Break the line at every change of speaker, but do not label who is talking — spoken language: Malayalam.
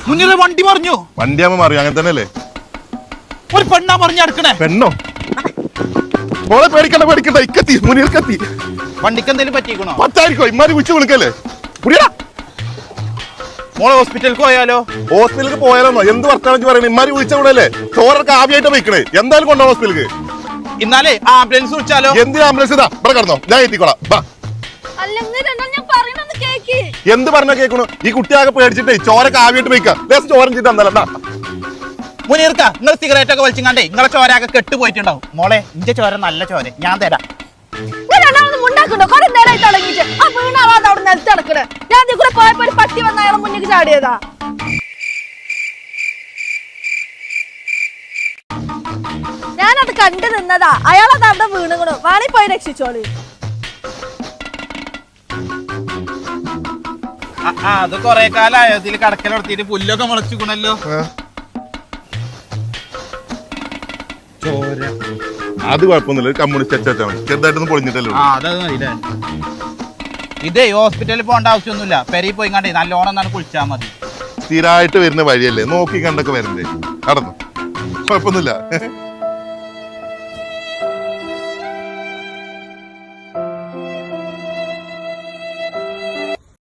മുന്നിലെ വണ്ടി മറിഞ്ഞു.
വണ്ടിയാകുമ്പോ മറിയും, അങ്ങനെ തന്നെയല്ലേ?
ഒരു പെണ്ണാ മറിഞ്ഞടക്കണേ.
പെണ്ണോ? മോളെ പേടിക്കണ്ട, ഇക്കത്തി മുന്നിൽക്കെത്തി.
വണ്ടിക്ക് എന്തെങ്കിലും പറ്റിക്കണോ?
പറ്റായിരിക്കോ, ഇമാരി വിളിച്ചു വിളിക്കല്ലേ? പുടിയടാ.
മോളെ ഹോസ്പിറ്റലിൽ പോയാലോ?
ഹോസ്പിറ്റലിൽ പോയാലോന്നോ? എന്ത് വർത്താനം പറയുന്നത്? ഇമാരി വിളിച്ച കൂടല്ലേ? ചോറൊക്കെ ആവിയായിട്ട് വെക്കണേ. എന്തായാലും കൊണ്ടോ ഹോസ്പിറ്റലിക്ക്?
ഇന്നാലേ ആംബുലൻസ് വിളിച്ചാലോ?
എന്തിനാ ആംബുലൻസ്? ഇതാ ഇവിടെ കിടന്നോ, ഞാൻ എത്തിക്കോളാം. എന്ത് പറഞ്ഞ കേൾക്കണു? ഈ കുട്ടിയാകെ പേടിച്ചിട്ടേ ചോരൊക്കെ ആവിയായിട്ട് വെക്കാം. ചോരം ചെയ്ത് എന്താ
മുനീർക്ക, നിങ്ങൾ സിഗരറ്റ് ഒക്കെ വലിച്ചിങ്ങാണ്ടേ നിങ്ങളെ ചോരയൊക്കെ കെട്ട് പോയിട്ടുണ്ടാവും. മോളെ ഇന്റെ ചോര നല്ല ചോര, ഞാൻ തരാം.
പട്ടി വന്ന അയാളെ മുന്നിൽ ചാടിയതാ. ഞാനത് കണ്ടു നിന്നതാ. അയാളത് അവിടെ വീണുകണു. വാണി പോയി രക്ഷിച്ചോളി.
അത് കൊറേ കാലമായോ ഇതിൽ കടക്കലെടുത്തിട്ട് പുല്ലൊക്കെ മുളച്ചിക്കണല്ലോ. ചോര
അത് കുഴപ്പമൊന്നുമില്ല, കമ്മ്യൂണിസ്റ്റ് അച്ചാണ് ചെറുതായിട്ടൊന്നും പൊളിഞ്ഞിട്ടല്ലോ.
ഇതേ ഹോസ്പിറ്റലിൽ പോകേണ്ട ആവശ്യമൊന്നുമില്ല. പെരി പോയി കണ്ടേ നല്ലോണം എന്നാണ് കുളിച്ചാ മതി.
സ്ഥിരമായിട്ട് വരുന്ന വഴിയല്ലേ, നോക്കി കണ്ടൊക്കെ വരുന്നേ. നടന്നു, കുഴപ്പമൊന്നുമില്ല.